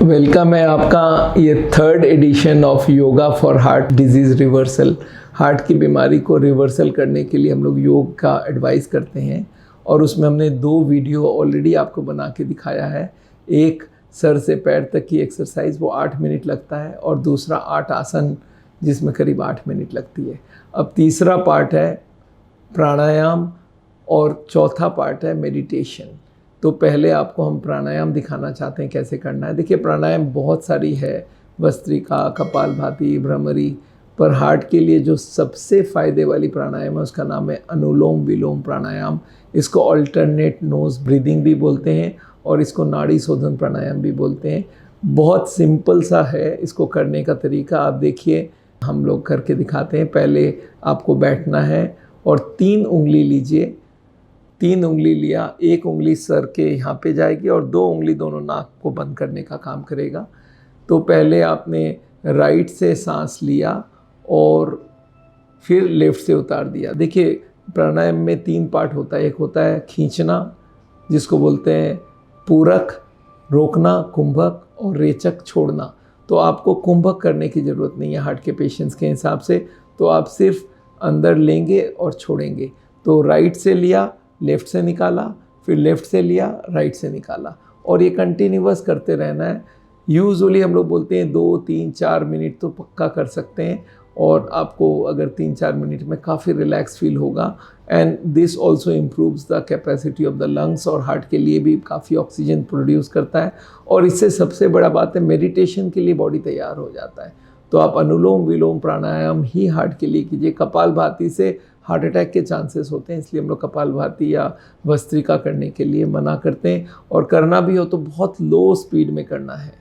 Welcome है आपका ये third edition of yoga for heart disease reversal. Heart की बीमारी को रिवर्सल करने के लिए हम लोग योग का एडवाइस करते हैं और उसमें हमने 2 वीडियो ऑलरेडी आपको बना के दिखाया है। एक सर से पैर तक की एक्सरसाइज वो 8 मिनट लगता है और दूसरा 8 आसन जिसमें करीब 8 मिनट लगती है। अब तीसरा पार्ट है प्राणायाम और चौथा पार्ट है मेडिटेशन। तो पहले आपको हम प्राणायाम दिखाना चाहते हैं कैसे करना है। देखिए प्राणायाम बहुत सारी है, भस्त्रिका, कपालभाति, भ्रमरी, पर हार्ट के लिए जो सबसे फ़ायदे वाली प्राणायाम है उसका नाम है अनुलोम विलोम प्राणायाम। इसको अल्टरनेट नोज ब्रीदिंग भी बोलते हैं और इसको नाड़ी शोधन प्राणायाम भी बोलते हैं। बहुत सिंपल सा है इसको करने का तरीका। आप देखिए हम लोग करके दिखाते हैं। पहले आपको बैठना है और 3 उंगली लीजिए। 3 उंगली लिया, 1 उंगली सर के यहाँ पे जाएगी और 2 उंगली दोनों नाक को बंद करने का काम करेगा। तो पहले आपने राइट से सांस लिया और फिर लेफ्ट से उतार दिया। देखिए प्राणायाम में 3 पार्ट होता है। एक होता है खींचना जिसको बोलते हैं पूरक, रोकना कुंभक और रेचक छोड़ना। तो आपको कुंभक करने की ज़रूरत नहीं है हार्ट के पेशेंट्स के हिसाब से। तो आप सिर्फ अंदर लेंगे और छोड़ेंगे। तो राइट से लिया, लेफ़्ट से निकाला, फिर लेफ़्ट से लिया, राइट से निकाला और ये कंटिन्यूअस करते रहना है। यूजुअली हम लोग बोलते हैं 2, 3, 4 मिनट तो पक्का कर सकते हैं और आपको अगर 3-4 मिनट में काफ़ी रिलैक्स फील होगा। And this also improves the capacity of the lungs और हार्ट के लिए भी काफ़ी ऑक्सीजन प्रोड्यूस करता है। और इससे सबसे बड़ा बात है मेडिटेशन के लिए बॉडी तैयार हो जाता है। तो आप अनुलोम विलोम प्राणायाम ही हार्ट के लिए कीजिए। कपालभाति से हार्ट अटैक के चांसेस होते हैं, इसलिए हम लोग कपालभाति या भस्त्रिका करने के लिए मना करते हैं और करना भी हो तो बहुत लो स्पीड में करना है।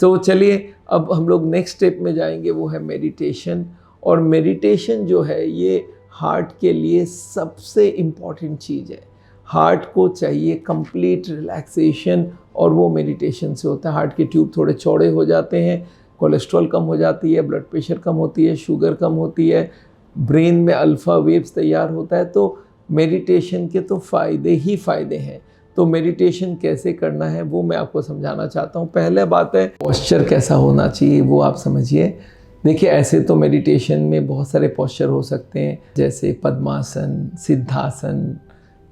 तो चलिए अब हम लोग नेक्स्ट स्टेप में जाएंगे, वो है मेडिटेशन। और मेडिटेशन जो है ये हार्ट के लिए सबसे इम्पॉर्टेंट चीज़ है। हार्ट को चाहिए कंप्लीट रिलैक्सेशन और वो मेडिटेशन से होता है। हार्ट के ट्यूब थोड़े चौड़े हो जाते हैं, कोलेस्ट्रॉल कम हो जाती है, ब्लड प्रेशर कम होती है, शुगर कम होती है, ब्रेन में अल्फ़ा वेव्स तैयार होता है। तो मेडिटेशन के तो फ़ायदे ही फ़ायदे हैं। तो मेडिटेशन कैसे करना है वो मैं आपको समझाना चाहता हूँ। पहले बात है पोस्चर कैसा होना चाहिए वो आप समझिए। देखिए ऐसे तो मेडिटेशन में बहुत सारे पोस्चर हो सकते हैं जैसे पद्मासन, सिद्धासन,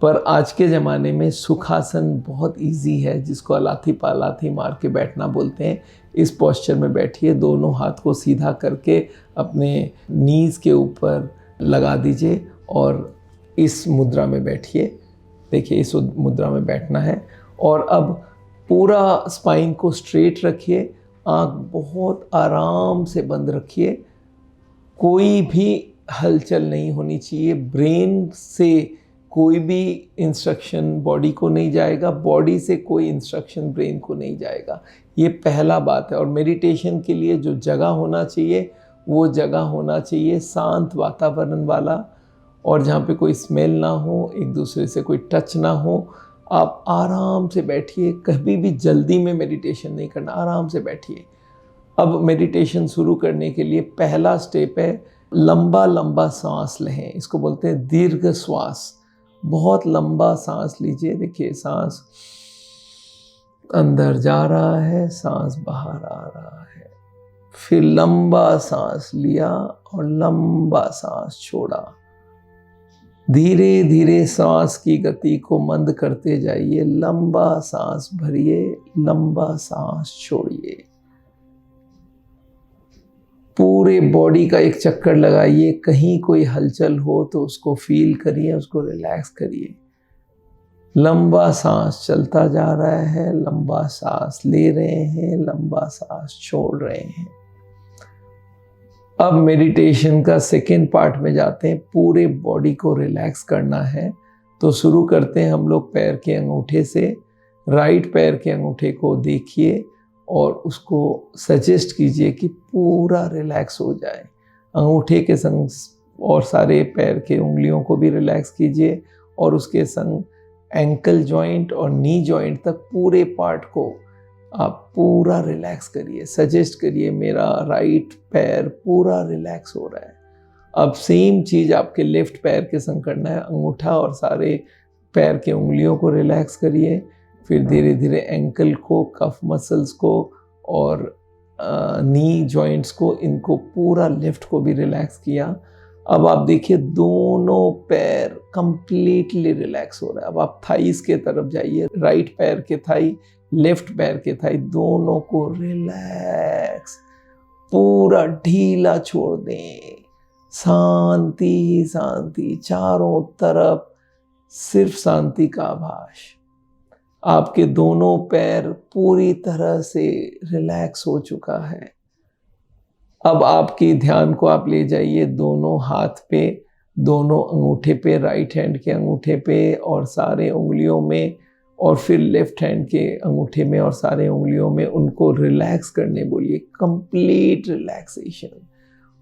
पर आज के ज़माने में सुखासन बहुत इजी है जिसको अलाथी पालाथी मार के बैठना बोलते हैं। इस पोस्चर में बैठिए, दोनों हाथ को सीधा करके अपने नीज़ के ऊपर लगा दीजिए और इस मुद्रा में बैठिए। देखिए इस मुद्रा में बैठना है और अब पूरा स्पाइन को स्ट्रेट रखिए, आँख बहुत आराम से बंद रखिए, कोई भी हलचल नहीं होनी चाहिए। ब्रेन से कोई भी इंस्ट्रक्शन बॉडी को नहीं जाएगा, बॉडी से कोई इंस्ट्रक्शन ब्रेन को नहीं जाएगा। ये पहला बात है। और मेडिटेशन के लिए जो जगह होना चाहिए वो जगह होना चाहिए शांत वातावरण वाला और जहाँ पे कोई स्मेल ना हो, एक दूसरे से कोई टच ना हो। आप आराम से बैठिए, कभी भी जल्दी में मेडिटेशन नहीं करना, आराम से बैठिए। अब मेडिटेशन शुरू करने के लिए पहला स्टेप है लंबा लंबा सांस लें। इसको बोलते हैं दीर्घ श्वास। बहुत लंबा सांस लीजिए। देखिए सांस अंदर जा रहा है, सांस बाहर आ रहा है, फिर लंबा सांस लिया और लंबा सांस छोड़ा। धीरे धीरे सांस की गति को मंद करते जाइए। लंबा सांस भरिए, लंबा सांस छोड़िए। पूरे बॉडी का एक चक्कर लगाइए। कहीं कोई हलचल हो तो उसको फील करिए, उसको रिलैक्स करिए। लंबा सांस चलता जा रहा है, लंबा सांस ले रहे हैं, लंबा सांस छोड़ रहे हैं। अब मेडिटेशन का सेकेंड पार्ट में जाते हैं। पूरे बॉडी को रिलैक्स करना है तो शुरू करते हैं हम लोग पैर के अंगूठे से। राइट पैर के अंगूठे को देखिए और उसको सजेस्ट कीजिए कि पूरा रिलैक्स हो जाए। अंगूठे के संग और सारे पैर के उंगलियों को भी रिलैक्स कीजिए और उसके संग एंकल जॉइंट और नी जॉइंट तक पूरे पार्ट को आप पूरा रिलैक्स करिए। सजेस्ट करिए मेरा राइट पैर पूरा रिलैक्स हो रहा है। अब सेम चीज़ आपके लेफ्ट पैर के संग करना है। अंगूठा और सारे पैर के उंगलियों को रिलैक्स करिए। फिर धीरे धीरे एंकल को, कफ मसल्स को और नी जॉइंट्स को, इनको पूरा लेफ्ट को भी रिलैक्स किया। अब आप देखिए दोनों पैर कंप्लीटली रिलैक्स हो रहा है। अब आप थाइस के तरफ जाइए, राइट पैर के थाई, लेफ्ट पैर के थाई, दोनों को रिलैक्स, पूरा ढीला छोड़ दें। शांति ही शांति, चारों तरफ सिर्फ शांति का आभास। आपके दोनों पैर पूरी तरह से रिलैक्स हो चुका है। अब आपके ध्यान को आप ले जाइए दोनों हाथ पे, दोनों अंगूठे पे, राइट हैंड के अंगूठे पे और सारे उंगलियों में, और फिर लेफ्ट हैंड के अंगूठे में और सारे उंगलियों में। उनको रिलैक्स करने बोलिए, कंप्लीट रिलैक्सेशन।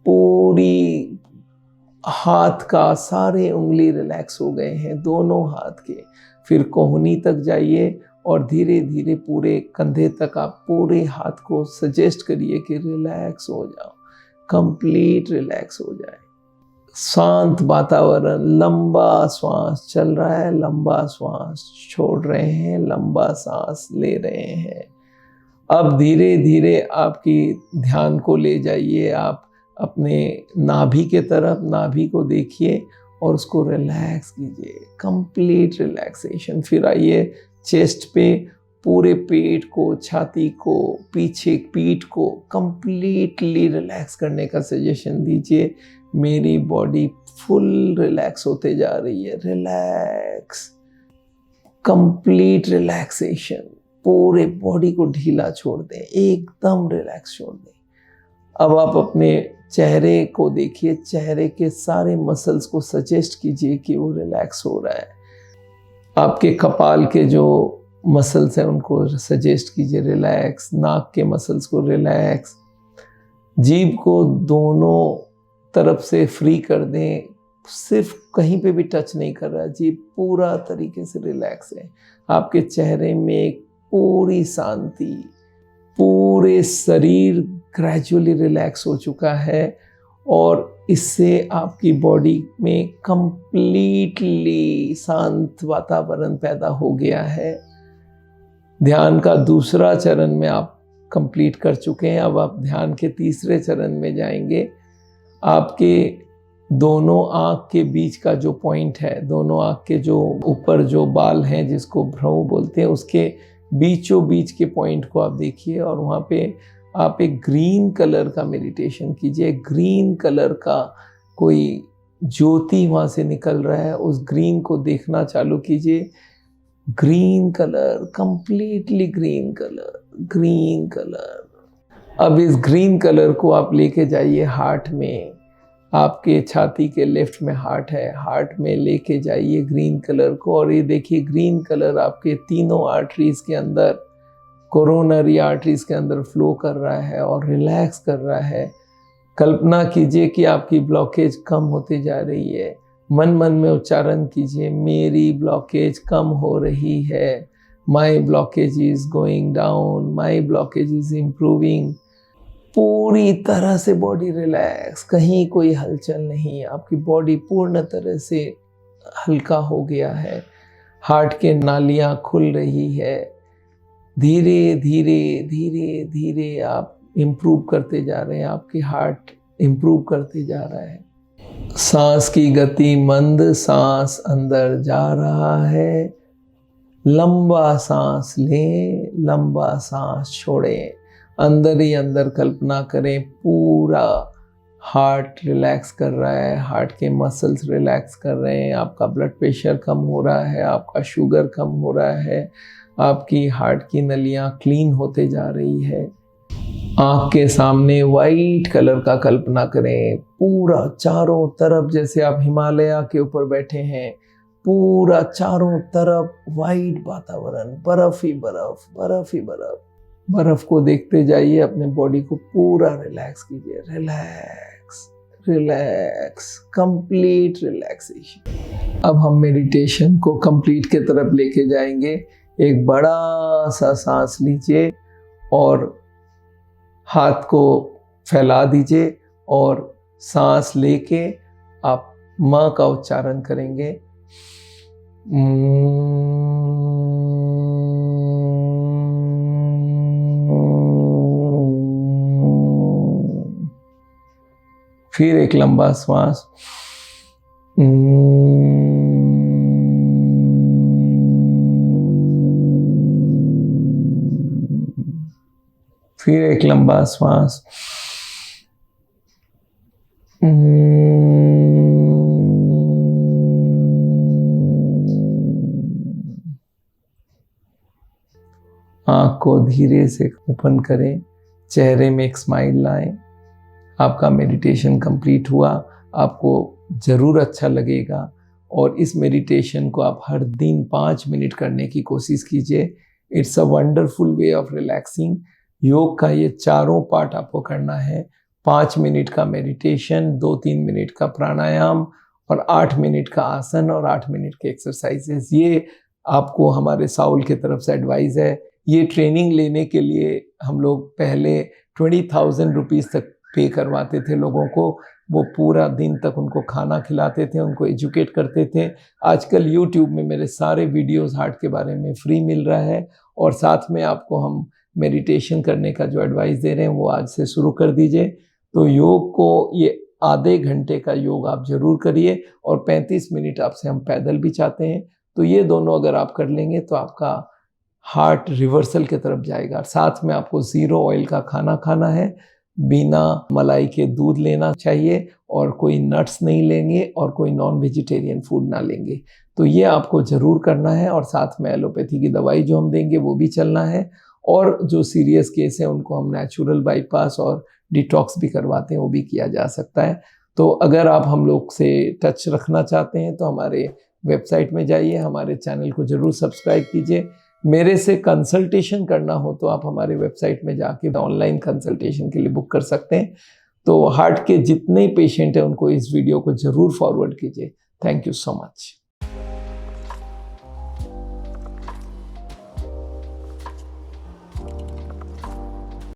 पूरी हाथ का सारे उंगली रिलैक्स हो गए हैं, दोनों हाथ के। फिर कोहनी तक जाइए और धीरे धीरे पूरे कंधे तक आप पूरे हाथ को सजेस्ट करिए कि रिलैक्स हो जाओ, कंप्लीट रिलैक्स हो जाए। शांत वातावरण, लंबा श्वास चल रहा है, लंबा श्वास छोड़ रहे हैं, लंबा सांस ले रहे हैं। अब धीरे धीरे आपकी ध्यान को ले जाइए आप अपने नाभि के तरफ। नाभि को देखिए और उसको रिलैक्स कीजिए, कंप्लीट रिलैक्सेशन। फिर आइए चेस्ट पे, पूरे पेट को, छाती को, पीछे पीठ को कंप्लीटली रिलैक्स करने का सजेशन दीजिए। मेरी बॉडी फुल रिलैक्स होते जा रही है, रिलैक्स, कंप्लीट रिलैक्सेशन। पूरे बॉडी को ढीला छोड़ दें, एकदम रिलैक्स छोड़ दें। अब आप अपने चेहरे को देखिए, चेहरे के सारे मसल्स को सजेस्ट कीजिए कि वो रिलैक्स हो रहा है। आपके कपाल के जो मसल्स हैं उनको सजेस्ट कीजिए रिलैक्स, नाक के मसल्स को रिलैक्स, जीभ को दोनों तरफ से फ्री कर दें, सिर्फ कहीं पे भी टच नहीं कर रहा, जीभ पूरा तरीके से रिलैक्स है। आपके चेहरे में एक पूरी शांति, पूरे शरीर ग्रेजुअली रिलैक्स हो चुका है और इससे आपकी बॉडी में कंप्लीटली शांत वातावरण पैदा हो गया है। ध्यान का दूसरा चरण में आप कंप्लीट कर चुके हैं। अब आप ध्यान के तीसरे चरण में जाएंगे। आपके दोनों आँख के बीच का जो पॉइंट है, दोनों आँख के जो ऊपर जो बाल हैं जिसको भ्रूण बोलते हैं, उसके बीचों बीच के पॉइंट को आप देखिए और वहाँ पे आप एक ग्रीन कलर का मेडिटेशन कीजिए। ग्रीन कलर का कोई ज्योति वहाँ से निकल रहा है, उस ग्रीन को देखना चालू कीजिए। Green colour, completely green colour, green colour. अब इस ग्रीन कलर को आप लेके जाइए हार्ट में। आपके छाती के लेफ्ट में हार्ट है, हार्ट में लेके जाइए ग्रीन कलर को और ये देखिए ग्रीन कलर आपके तीनों आर्टरीज के अंदर, कोरोनरी आर्टरीज के अंदर फ्लो कर रहा है और रिलैक्स कर रहा है। कल्पना कीजिए कि आपकी ब्लॉकेज कम होती जा रही है। मन मन में उच्चारण कीजिए, मेरी ब्लॉकेज कम हो रही है। My blockage is going down, my blockage is improving. पूरी तरह से बॉडी रिलैक्स, कहीं कोई हलचल नहीं, आपकी बॉडी पूर्ण तरह से हल्का हो गया है। हार्ट के नालियाँ खुल रही है। धीरे धीरे धीरे धीरे आप इम्प्रूव करते जा रहे हैं, आपकी हार्ट इम्प्रूव करते जा रहा है। सांस की गति मंद, सांस अंदर जा रहा है। लंबा सांस लें, लंबा सांस छोड़ें। अंदर ही अंदर कल्पना करें पूरा हार्ट रिलैक्स कर रहा है, हार्ट के मसल्स रिलैक्स कर रहे हैं, आपका ब्लड प्रेशर कम हो रहा है, आपका शुगर कम हो रहा है, आपकी हार्ट की नलियाँ क्लीन होते जा रही है। आँख के सामने वाइट कलर का कल्पना करें, पूरा चारों तरफ जैसे आप हिमालय के ऊपर बैठे हैं, पूरा चारों तरफ वाइट वातावरण, बर्फ ही बर्फ, बर्फ ही बर्फ। बर्फ को देखते जाइए, अपने बॉडी को पूरा रिलैक्स कीजिए। Relax, relax, complete relaxation. अब हम मेडिटेशन को कंप्लीट के तरफ लेके जाएंगे। एक बड़ा सा सांस लीजिए और हाथ को फैला दीजिए और सांस लेके आप माँ का उच्चारण करेंगे। फिर एक लंबा श्वास, फिर एक लंबा श्वास, आँख को धीरे से ओपन करें, चेहरे में एक स्माइल लाएं। आपका मेडिटेशन कंप्लीट हुआ, आपको ज़रूर अच्छा लगेगा और इस मेडिटेशन को आप हर दिन 5 मिनट करने की कोशिश कीजिए। It's a wonderful way of relaxing. योग का ये चारों पार्ट आपको करना है। 5 मिनट का मेडिटेशन, 2-3 मिनट का प्राणायाम और 8 मिनट का आसन और 8 मिनट के एक्सरसाइजेस। ये आपको हमारे साउल की तरफ से एडवाइस है। ये ट्रेनिंग लेने के लिए हम लोग पहले 20,000 रुपीज़ तक पे करवाते थे लोगों को। वो पूरा दिन तक उनको खाना खिलाते थे, उनको एजुकेट करते थे। आजकल यूट्यूब में मेरे सारे वीडियोस हार्ट के बारे में फ्री मिल रहा है और साथ में आपको हम मेडिटेशन करने का जो एडवाइस दे रहे हैं वो आज से शुरू कर दीजिए। तो योग को ये आधे घंटे का योग आप ज़रूर करिए और 35 मिनट आपसे हम पैदल भी चाहते हैं। तो ये दोनों अगर आप कर लेंगे तो आपका हार्ट रिवर्सल की तरफ जाएगा। साथ में आपको 0 ऑयल का खाना खाना है, बिना मलाई के दूध लेना चाहिए और कोई नट्स नहीं लेंगे और कोई नॉन वेजिटेरियन फूड ना लेंगे। तो ये आपको ज़रूर करना है और साथ में एलोपैथी की दवाई जो हम देंगे वो भी चलना है और जो सीरियस केस है उनको हम नेचुरल बाईपास और डिटॉक्स भी करवाते हैं, वो भी किया जा सकता है। तो अगर आप हम लोग से टच रखना चाहते हैं तो हमारे वेबसाइट में जाइए, हमारे चैनल को ज़रूर सब्सक्राइब कीजिए। मेरे से कंसल्टेशन करना हो तो आप हमारे वेबसाइट में जाके ऑनलाइन कंसल्टेशन के लिए बुक कर सकते हैं। तो हार्ट के जितने पेशेंट हैं उनको इस वीडियो को ज़रूर फॉरवर्ड कीजिए। Thank you so much.